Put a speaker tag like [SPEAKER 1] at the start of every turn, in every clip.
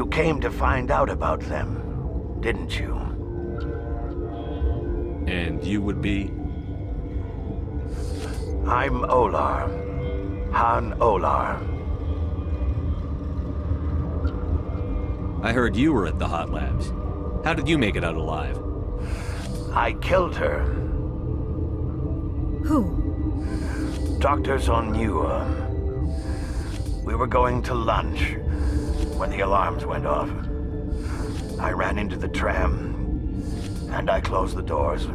[SPEAKER 1] You came to find out about them, didn't you?
[SPEAKER 2] And you would be?
[SPEAKER 1] I'm Olar. Han Olar.
[SPEAKER 2] I heard you were at the Hot Labs. How did you make it out alive?
[SPEAKER 1] I killed her.
[SPEAKER 3] Who?
[SPEAKER 1] Doctors on Muir. We were going to lunch when the alarms went off. I ran into the tram, and I closed the doors.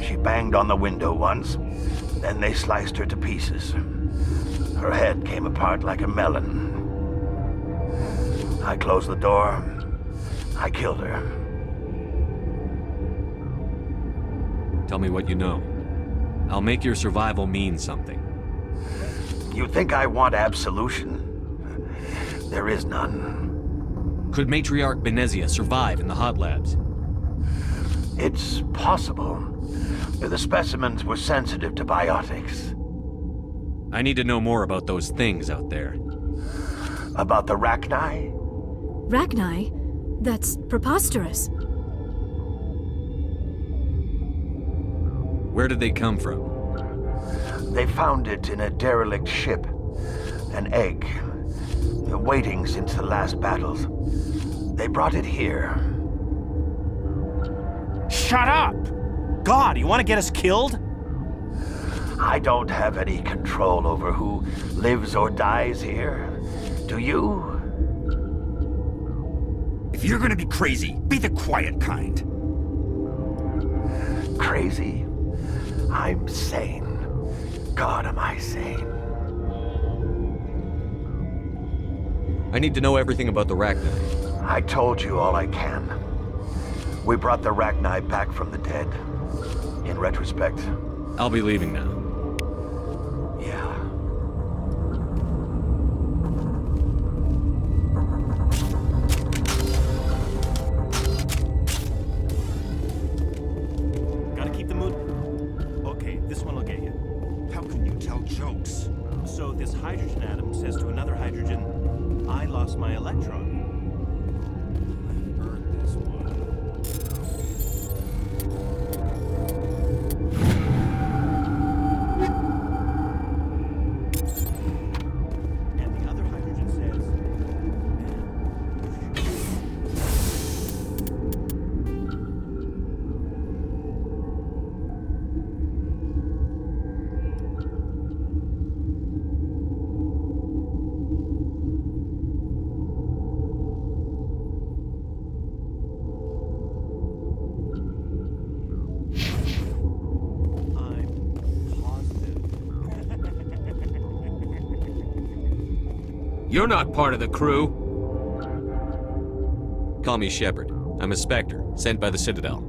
[SPEAKER 1] She banged on the window once, then they sliced her to pieces. Her head came apart like a melon. I closed the door. I killed her.
[SPEAKER 2] Tell me what you know. I'll make your survival mean something.
[SPEAKER 1] You think I want absolution? There is none.
[SPEAKER 2] Could Matriarch Benezia survive in the Hot Labs?
[SPEAKER 1] It's possible. The specimens were sensitive to biotics.
[SPEAKER 2] I need to know more about those things out there.
[SPEAKER 1] About the Rachni?
[SPEAKER 3] Rachni? That's preposterous.
[SPEAKER 2] Where did they come from?
[SPEAKER 1] They found it in a derelict ship. An egg. Waiting since the last battles. They brought it here.
[SPEAKER 4] Shut up! God, you want to get us killed?
[SPEAKER 1] I don't have any control over who lives or dies here. Do you?
[SPEAKER 5] If you're gonna be crazy, be the quiet kind.
[SPEAKER 1] Crazy? I'm sane. God, am I sane?
[SPEAKER 2] I need to know everything about the Rachni.
[SPEAKER 1] I told you all I can. We brought the Rachni back from the dead. In retrospect,
[SPEAKER 2] I'll be leaving now.
[SPEAKER 1] yeah.
[SPEAKER 4] Gotta keep the mood. Okay, this one will get you.
[SPEAKER 5] How can you tell jokes?
[SPEAKER 4] So this hydrogen atom says to another hydrogen, I lost my electron. I've heard this one. And the other hydrogen says, I'm positive.
[SPEAKER 6] You're not part of the crew.
[SPEAKER 2] Call me Shepard. I'm a Spectre, sent by the Citadel.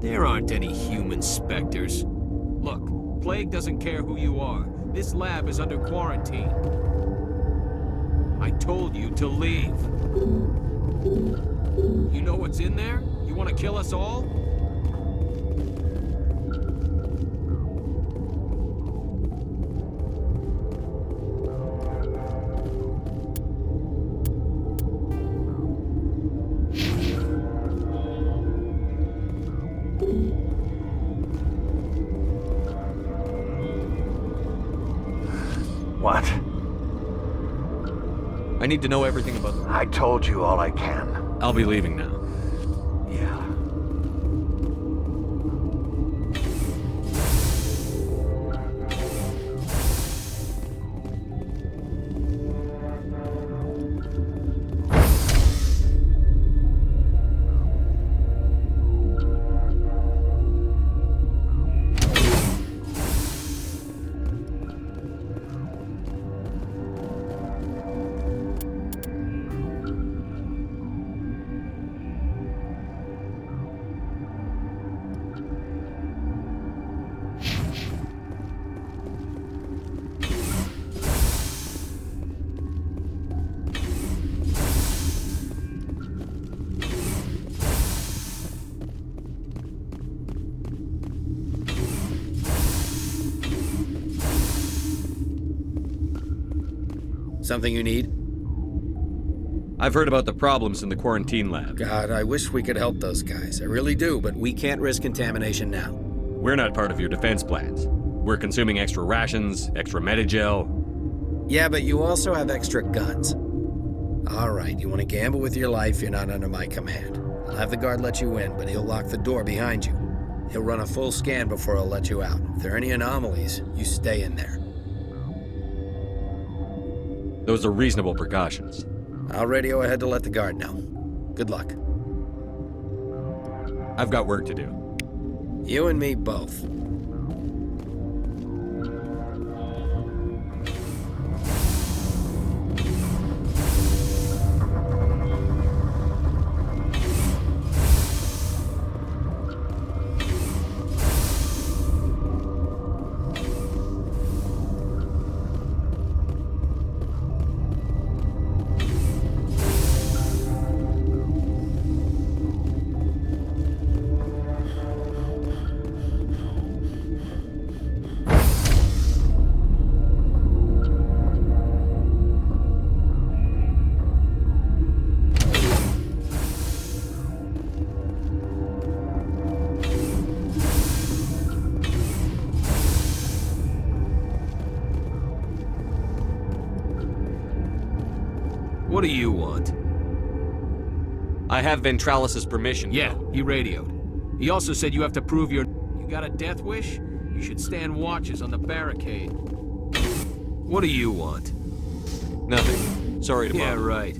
[SPEAKER 6] There aren't any human specters. Look, Plague doesn't care who you are. This lab is under quarantine. I told you to leave. You know what's in there? You want to kill us all?
[SPEAKER 1] What?
[SPEAKER 2] I need to know everything about the...
[SPEAKER 1] I told you all I can.
[SPEAKER 2] I'll be leaving now.
[SPEAKER 1] Yeah.
[SPEAKER 7] Something you need?
[SPEAKER 2] I've heard about the problems in the quarantine lab.
[SPEAKER 7] God, I wish we could help those guys. I really do, but we can't risk contamination now.
[SPEAKER 2] We're not part of your defense plans. We're consuming extra rations, extra Medigel.
[SPEAKER 7] Yeah, but you also have extra guns. All right, you want to gamble with your life, you're not under my command. I'll have the guard let you in, but he'll lock the door behind you. He'll run a full scan before he'll let you out. If there are any anomalies, you stay in there.
[SPEAKER 2] Those are reasonable precautions.
[SPEAKER 7] I'll radio ahead to let the guard know. Good luck.
[SPEAKER 2] I've got work to do.
[SPEAKER 7] You and me both.
[SPEAKER 6] What do you want?
[SPEAKER 2] I have Ventralis' permission.
[SPEAKER 6] Yeah, he radioed. He also said you have to prove your... You got a death wish? You should stand watches on the barricade. What do you want?
[SPEAKER 2] Nothing. Sorry to
[SPEAKER 6] Yeah,
[SPEAKER 2] bother.
[SPEAKER 6] right.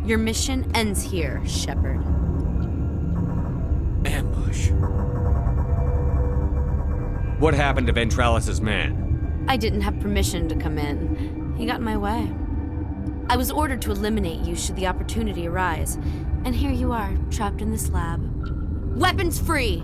[SPEAKER 8] Your mission ends here, Shepard.
[SPEAKER 6] Ambush.
[SPEAKER 2] What happened to Ventralis' man?
[SPEAKER 8] I didn't have permission to come in. He got in my way. I was ordered to eliminate you should the opportunity arise. And here you are, trapped in this lab. Weapons free!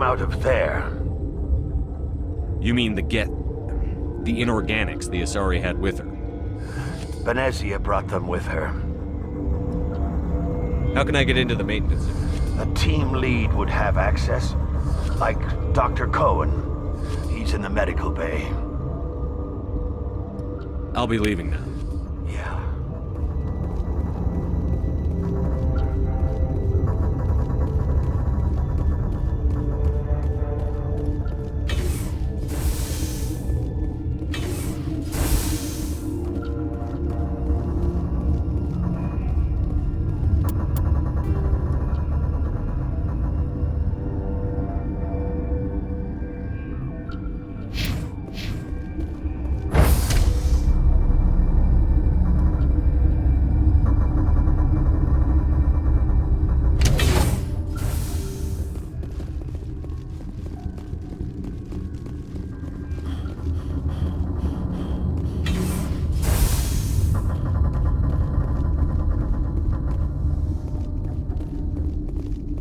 [SPEAKER 1] out of there.
[SPEAKER 2] You mean the inorganics the Asari had with her?
[SPEAKER 1] Benezia brought them with her.
[SPEAKER 2] How can I get into the maintenance?
[SPEAKER 1] A team lead would have access, like Dr. Cohen. He's in the medical bay.
[SPEAKER 2] I'll be leaving now.
[SPEAKER 1] Yeah.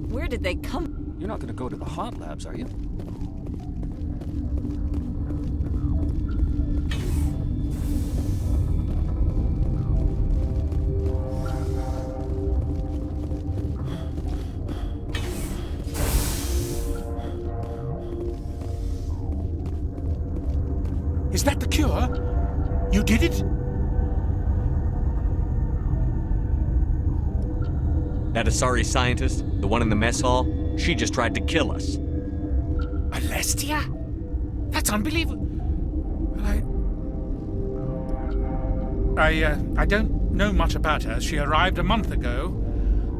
[SPEAKER 9] Where did they come?
[SPEAKER 10] You're not going to go to the hot labs, are you?
[SPEAKER 5] Is that the cure? You did it?
[SPEAKER 2] That Asari scientist, the one in the mess hall, she just tried to kill us.
[SPEAKER 5] Alestia? That's unbelievable. I don't know much about her. She arrived a month ago.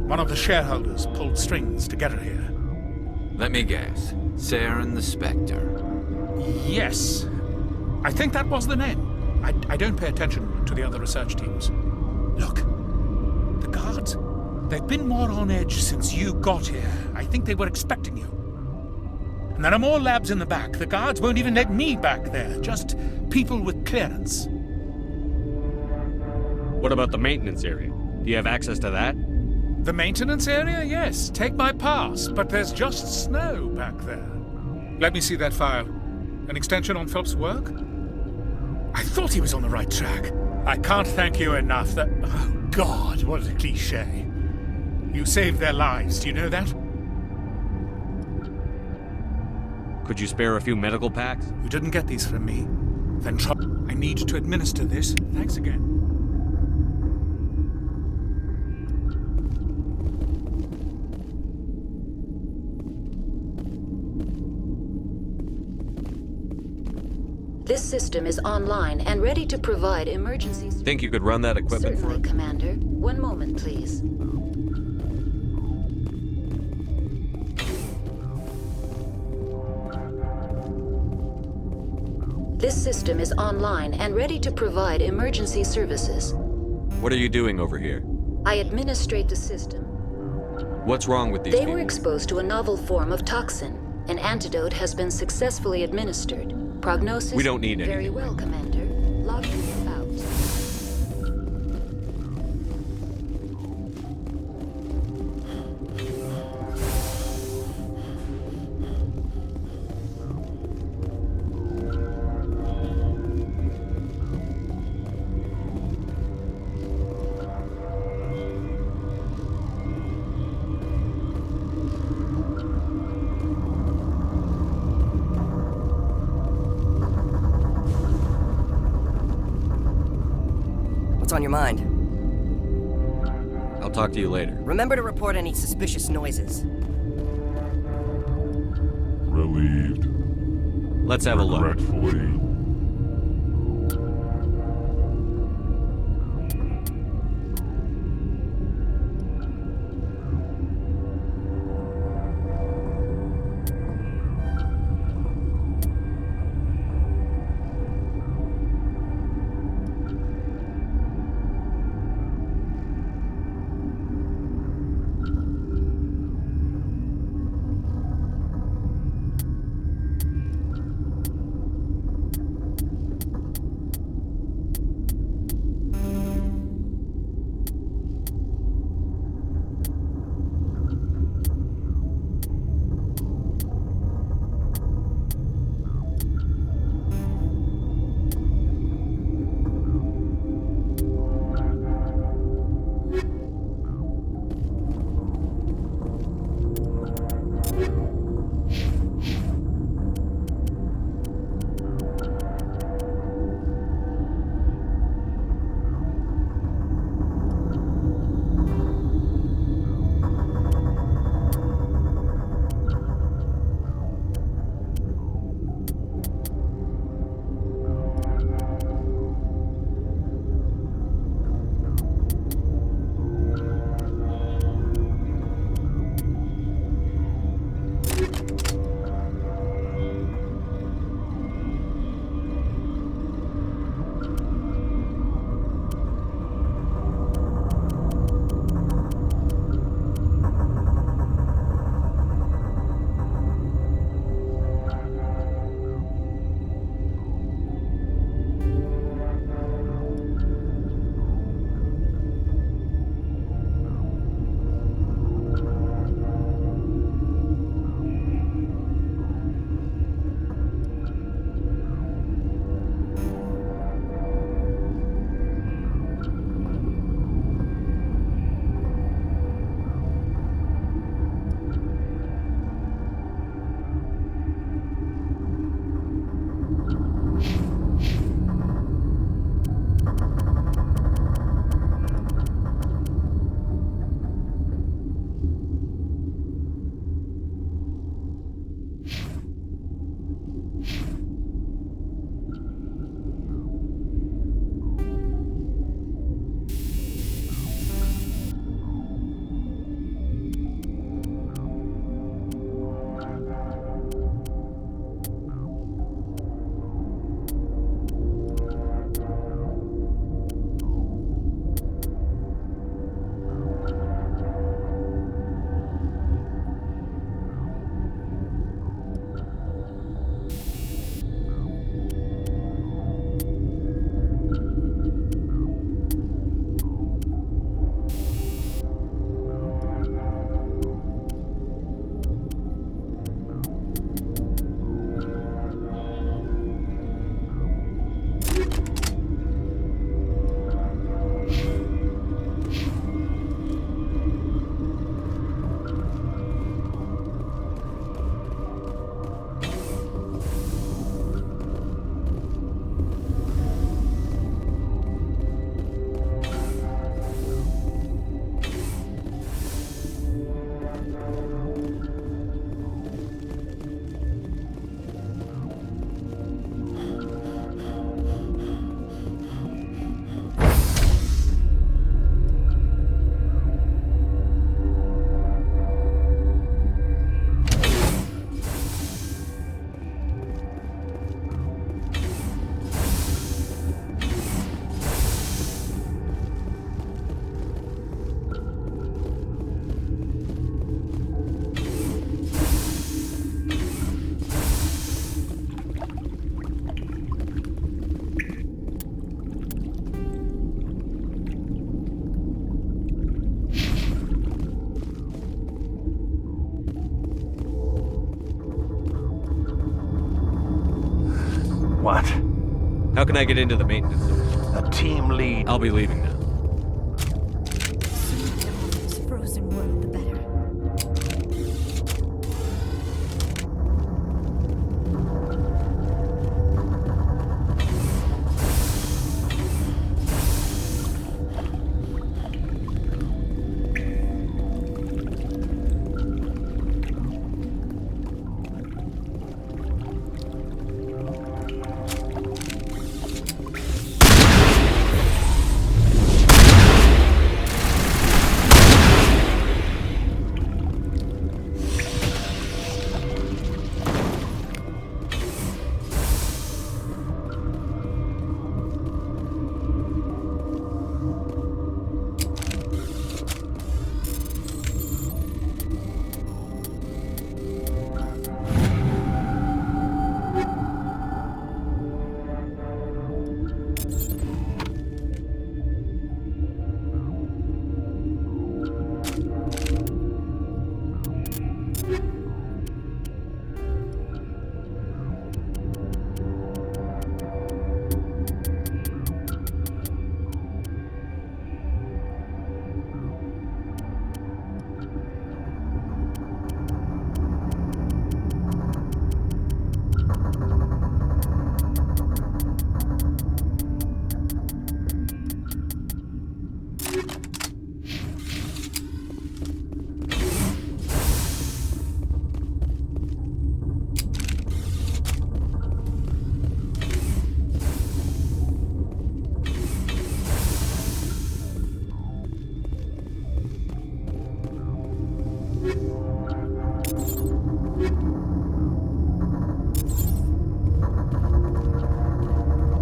[SPEAKER 5] One of the shareholders pulled strings to get her here.
[SPEAKER 6] Let me guess. Saren the Spectre.
[SPEAKER 5] Yes. I think that was the name. I don't pay attention to the other research teams. Look, the guards, they've been more on edge since you got here. I think they were expecting you. And there are more labs in the back. The guards won't even let me back there. Just people with clearance.
[SPEAKER 2] What about the maintenance area? Do you have access to that?
[SPEAKER 5] The maintenance area? Yes. Take my pass. But there's just snow back there. Let me see that file. An extension on Phelps' work? I thought he was on the right track. I can't thank you enough that... Oh, God, what a cliché. You saved their lives, do you know that?
[SPEAKER 2] Could you spare a few medical packs?
[SPEAKER 5] You didn't get these from me. Then try... I need to administer this. Thanks again.
[SPEAKER 11] This system is online and ready to provide emergency...
[SPEAKER 2] Think you could run that equipment for
[SPEAKER 11] Certainly,
[SPEAKER 2] us?
[SPEAKER 11] Commander. One moment, please. This system is online and ready to provide emergency services.
[SPEAKER 2] What are you doing over here?
[SPEAKER 11] I administrate the system.
[SPEAKER 2] What's wrong with these
[SPEAKER 11] They
[SPEAKER 2] people?
[SPEAKER 11] were exposed to a novel form of toxin. An antidote has been successfully administered. Prognosis...
[SPEAKER 2] We don't need
[SPEAKER 11] Very
[SPEAKER 2] anything.
[SPEAKER 11] well, Commander. Logging you out.
[SPEAKER 9] What's on your mind?
[SPEAKER 2] I'll talk to you later.
[SPEAKER 9] Remember to report any suspicious noises.
[SPEAKER 12] Relieved.
[SPEAKER 2] Let's have a look.
[SPEAKER 12] Regretfully.
[SPEAKER 2] How can I get into the maintenance zone?
[SPEAKER 1] A team lead.
[SPEAKER 2] I'll be leaving now.
[SPEAKER 3] Sooner we get off this frozen world, the better.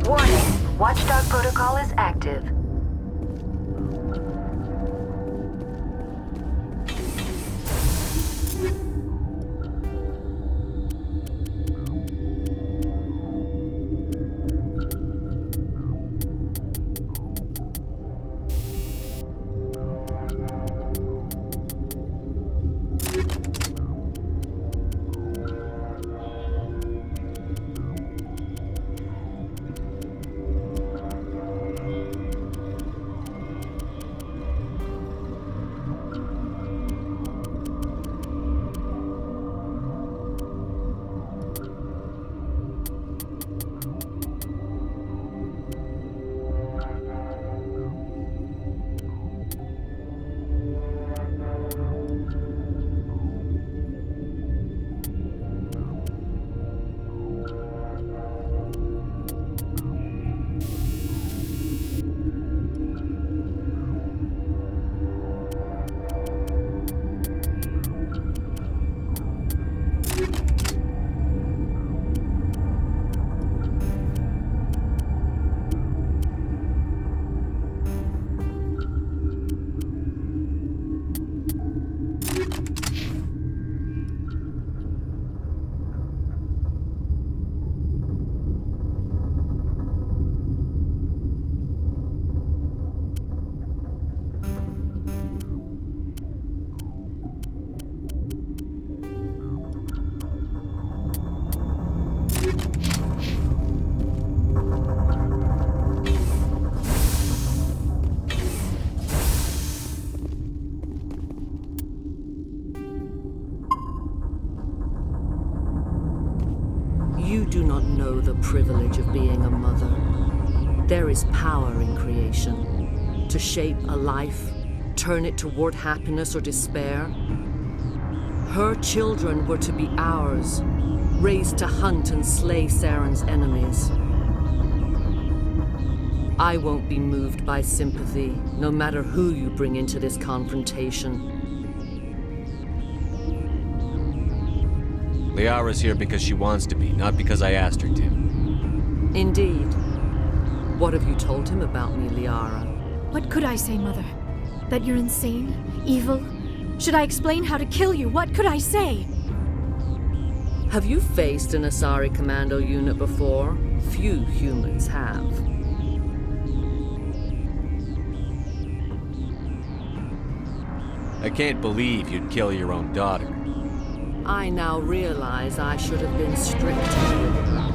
[SPEAKER 11] Warning, Watchdog protocol is active.
[SPEAKER 12] You do not know the privilege of being a mother. There is power in creation. To shape a life, turn it toward happiness or despair. Her children were to be ours, raised to hunt and slay Saren's enemies. I won't be moved by sympathy, no matter who you bring into this confrontation.
[SPEAKER 2] Liara's here because she wants to be, not because I asked her to.
[SPEAKER 12] Indeed. What have you told him about me, Liara?
[SPEAKER 3] What could I say, Mother? That you're insane? Evil? Should I explain how to kill you? What could I say?
[SPEAKER 12] Have you faced an Asari commando unit before? Few humans have.
[SPEAKER 2] I can't believe you'd kill your own daughter.
[SPEAKER 12] I now realize I should have been stricter with her.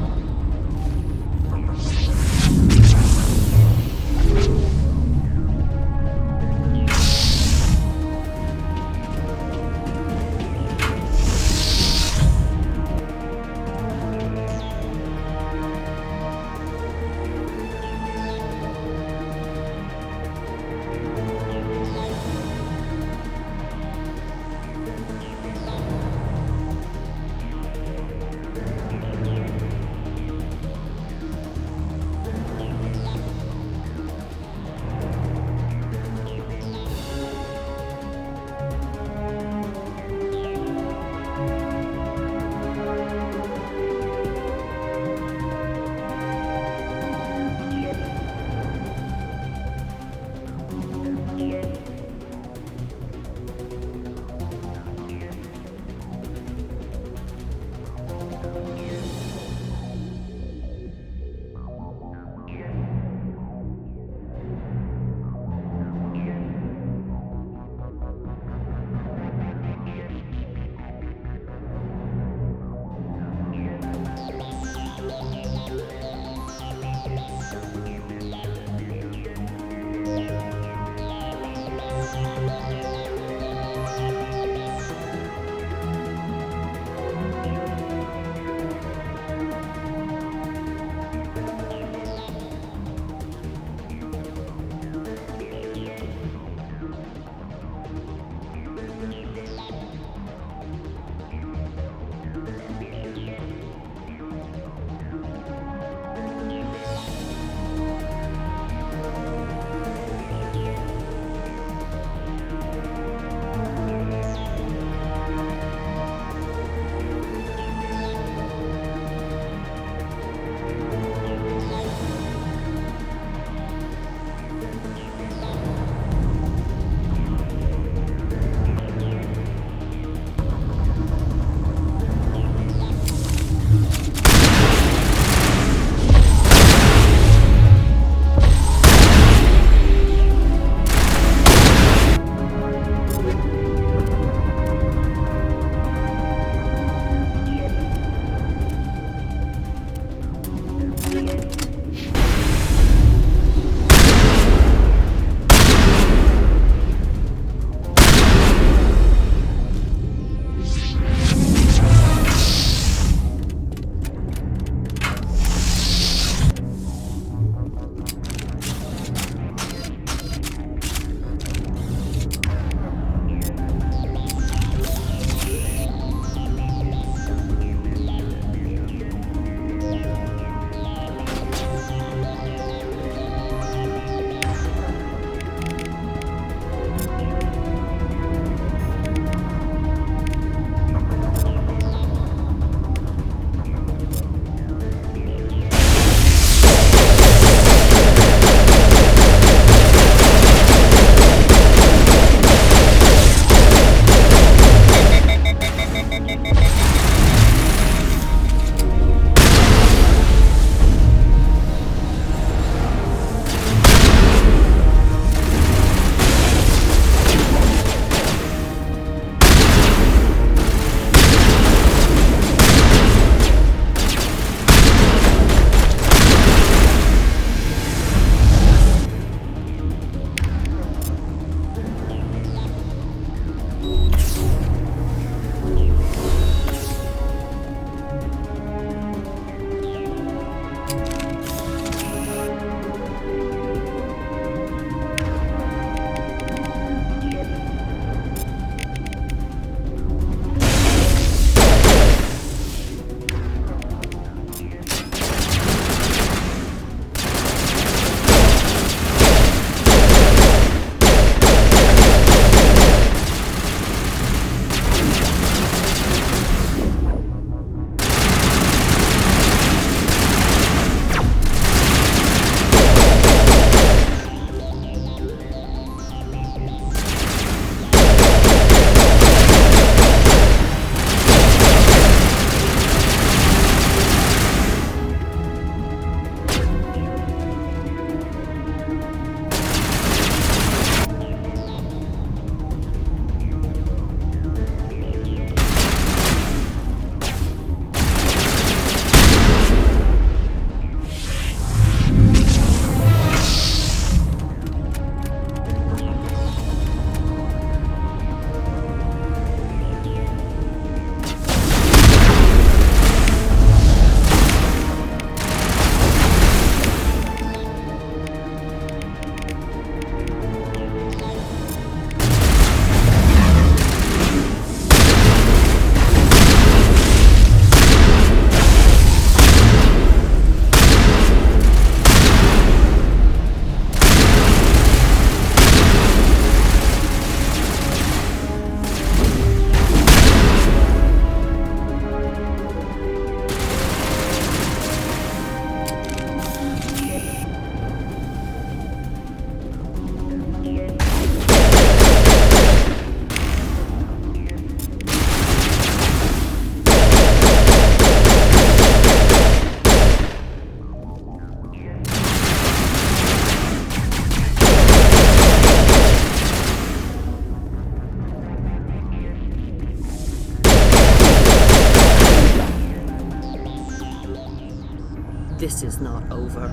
[SPEAKER 12] This is not over.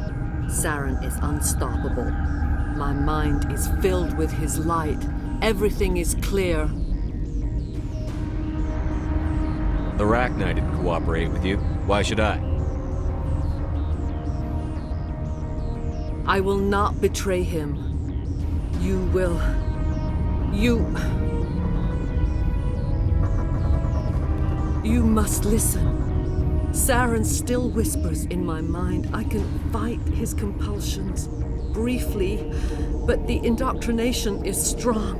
[SPEAKER 12] Saren is unstoppable. My mind is filled with his light. Everything is clear.
[SPEAKER 2] The Rachni didn't cooperate with you. Why should I?
[SPEAKER 12] I will not betray him. You will. You must listen. Saren still whispers in my mind. I can fight his compulsions, briefly, but the indoctrination is strong.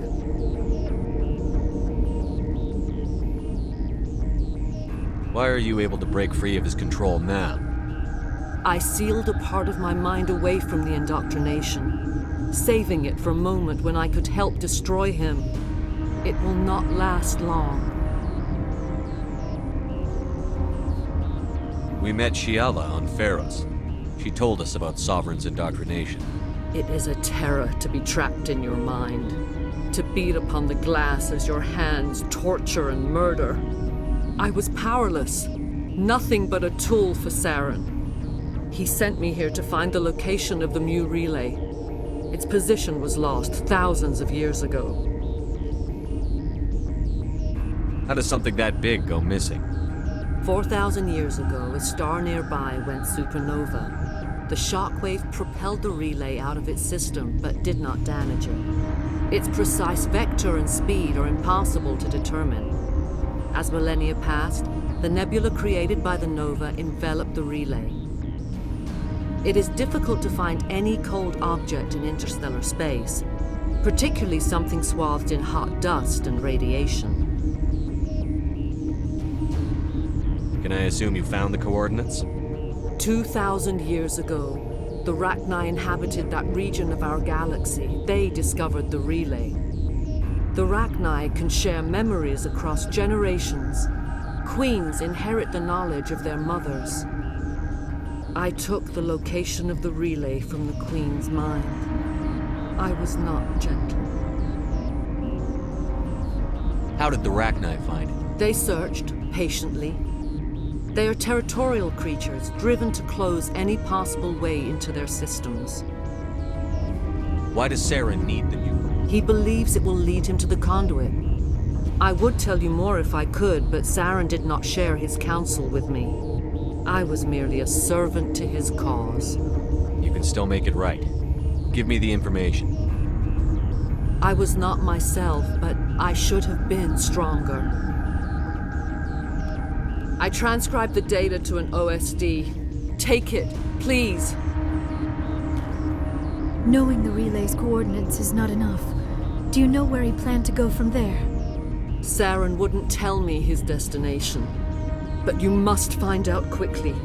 [SPEAKER 2] Why are you able to break free of his control now?
[SPEAKER 12] I sealed a part of my mind away from the indoctrination, saving it for a moment when I could help destroy him. It will not last long.
[SPEAKER 2] We met Shiala on Pharos. She told us about Sovereign's indoctrination.
[SPEAKER 12] It is a terror to be trapped in your mind, to beat upon the glass as your hands torture and murder. I was powerless, nothing but a tool for Saren. He sent me here to find the location of the Mu relay. Its position was lost thousands of years ago.
[SPEAKER 2] How does something that big go missing?
[SPEAKER 12] 4,000 years ago, a star nearby went supernova. The shockwave propelled the relay out of its system, but did not damage it. Its precise vector and speed are impossible to determine. As millennia passed, the nebula created by the nova enveloped the relay. It is difficult to find any cold object in interstellar space, particularly something swathed in hot dust and radiation.
[SPEAKER 2] Can I assume you found the coordinates?
[SPEAKER 12] 2,000 years ago, the Rachni inhabited that region of our galaxy. They discovered the relay. The Rachni can share memories across generations. Queens inherit the knowledge of their mothers. I took the location of the relay from the Queen's mind. I was not gentle.
[SPEAKER 2] How did the Rachni find it?
[SPEAKER 12] They searched, patiently. They are territorial creatures, driven to close any possible way into their systems.
[SPEAKER 2] Why does Saren need the Mu?
[SPEAKER 12] He believes it will lead him to the conduit. I would tell you more if I could, but Saren did not share his counsel with me. I was merely a servant to his cause.
[SPEAKER 2] You can still make it right. Give me the information.
[SPEAKER 12] I was not myself, but I should have been stronger. I transcribed the data to an OSD. Take it, please.
[SPEAKER 3] Knowing the relay's coordinates is not enough. Do you know where he planned to go from there?
[SPEAKER 12] Saren wouldn't tell me his destination. But you must find out quickly.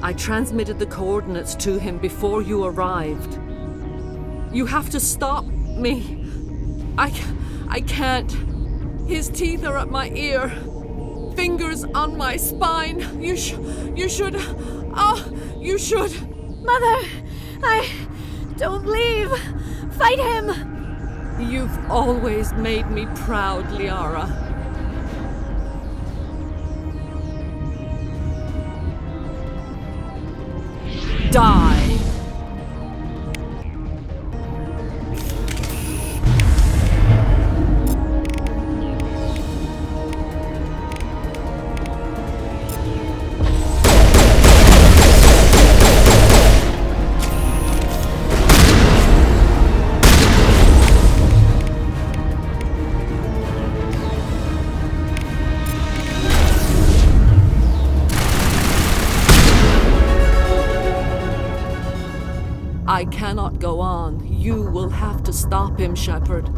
[SPEAKER 12] I transmitted the coordinates to him before you arrived. You have to stop me. I can't. His teeth are at my ear. Fingers on my spine. You should. You should.
[SPEAKER 3] Mother! Don't leave! Fight him!
[SPEAKER 12] You've always made me proud, Liara. Die! I cannot go on. You will have to stop him, Shepard.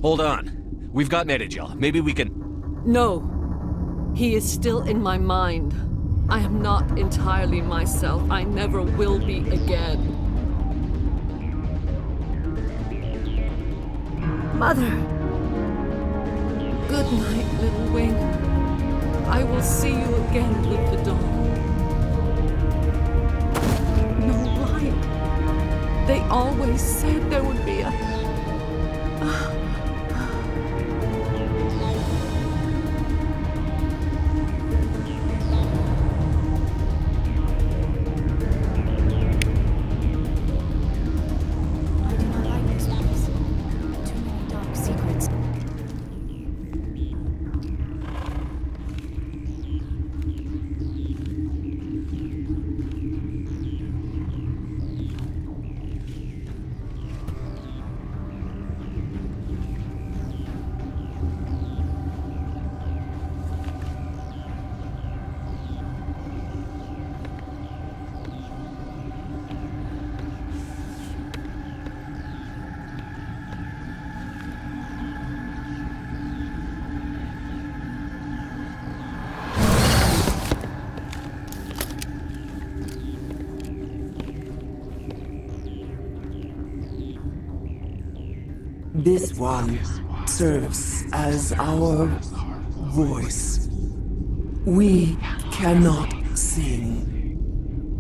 [SPEAKER 2] Hold on. We've got Medigel. Maybe we can...
[SPEAKER 12] No. He is still in my mind. I am not entirely myself. I never will be again.
[SPEAKER 3] Mother!
[SPEAKER 12] Good night, little wing. I will see you again with the dawn. No light. They always said there would be a...
[SPEAKER 13] This one serves as our voice. We cannot sing.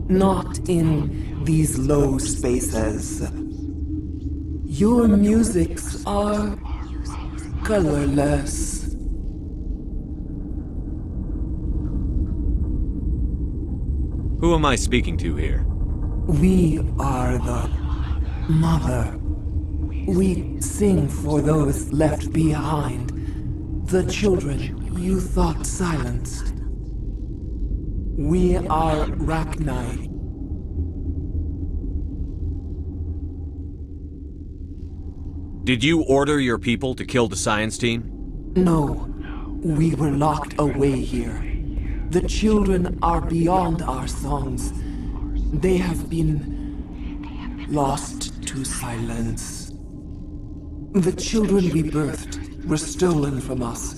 [SPEAKER 13] Not in these low spaces. Your musics are colorless.
[SPEAKER 2] Who am I speaking to here?
[SPEAKER 13] We are the Mother. We sing for those left behind. The children you thought silenced. We are Rachni.
[SPEAKER 2] Did you order your people to kill the science team?
[SPEAKER 13] No, we were locked away here. The children are beyond our songs. They have been lost to silence. The children we birthed were stolen from us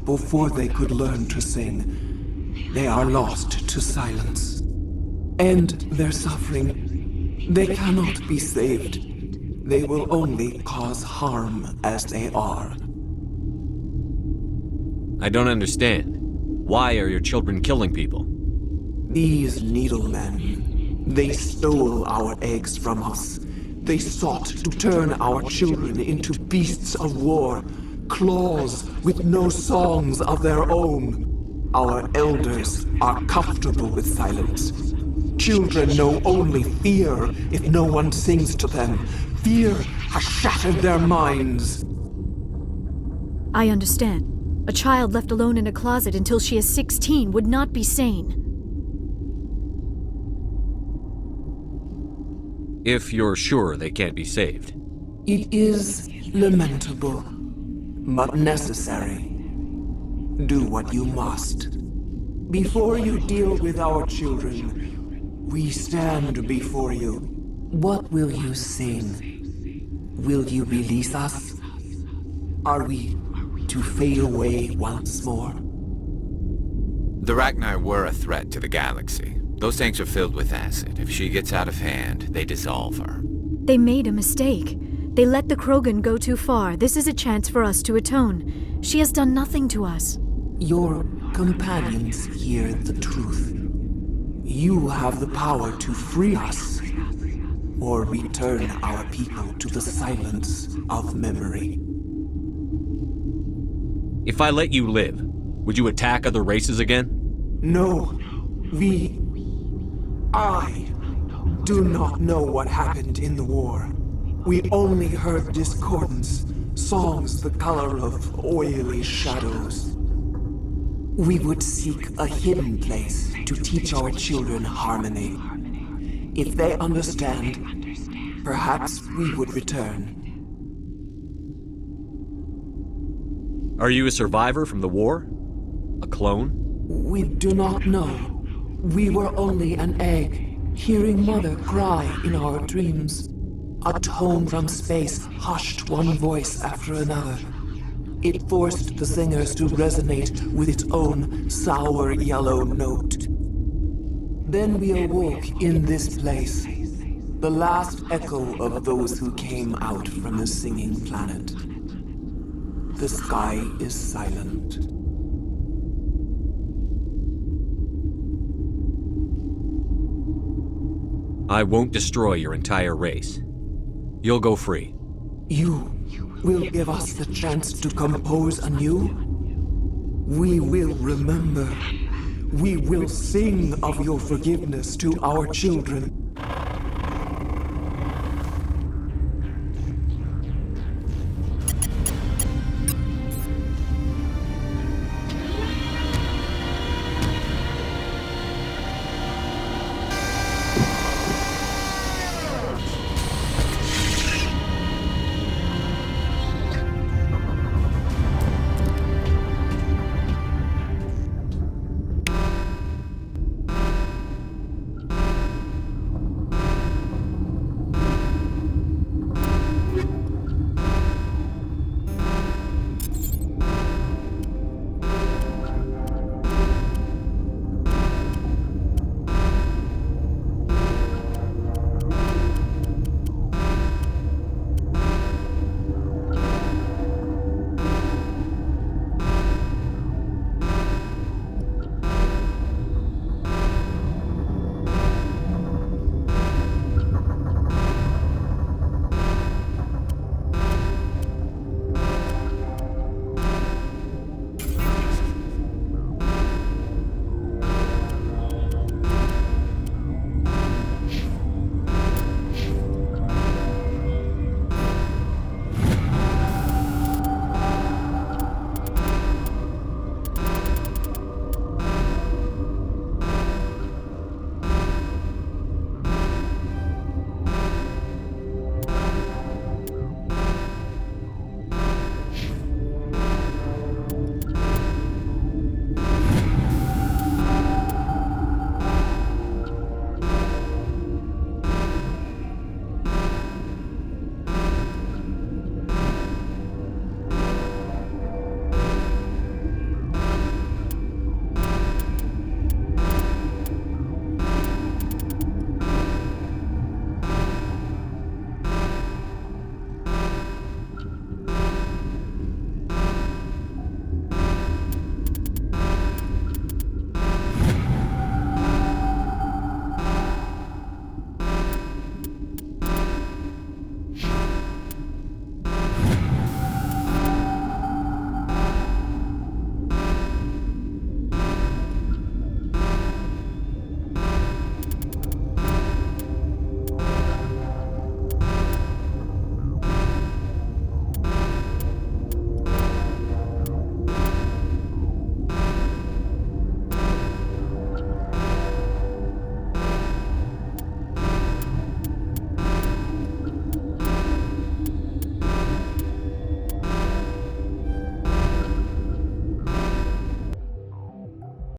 [SPEAKER 13] before they could learn to sing. They are lost to silence. And their suffering, they cannot be saved. They will only cause harm as they are.
[SPEAKER 2] I don't understand. Why are your children killing people?
[SPEAKER 13] These needlemen, they stole our eggs from us. They sought to turn our children into beasts of war, claws with no songs of their own. Our elders are comfortable with silence. Children know only fear if no one sings to them. Fear has shattered their minds.
[SPEAKER 3] I understand. A child left alone in a closet until she is 16 would not be sane.
[SPEAKER 2] If you're sure they can't be saved.
[SPEAKER 13] It is lamentable, but necessary. Do what you must. Before you deal with our children, we stand before you. What will you sing? Will you release us? Are we to fade away once more?
[SPEAKER 14] The Rachni were a threat to the galaxy. Those tanks are filled with acid. If she gets out of hand, they dissolve her.
[SPEAKER 3] They made a mistake. They let the Krogan go too far. This is a chance for us to atone. She has done nothing to us.
[SPEAKER 13] Your companions hear the truth. You have the power to free us, or return our people to the silence of memory.
[SPEAKER 2] If I let you live, would you attack other races again?
[SPEAKER 13] No. I do not know what happened in the war. We only heard discordance, songs the color of oily shadows. We would seek a hidden place to teach our children harmony. If they understand, perhaps we would return.
[SPEAKER 2] Are you a survivor from the war? A clone?
[SPEAKER 13] We do not know. We were only an egg, hearing Mother cry in our dreams. A tone from space hushed one voice after another. It forced the singers to resonate with its own sour yellow note. Then we awoke in this place, the last echo of those who came out from the singing planet. The sky is silent.
[SPEAKER 2] I won't destroy your entire race. You'll go free.
[SPEAKER 13] You will give us the chance to compose anew? We will remember. We will sing of your forgiveness to our children.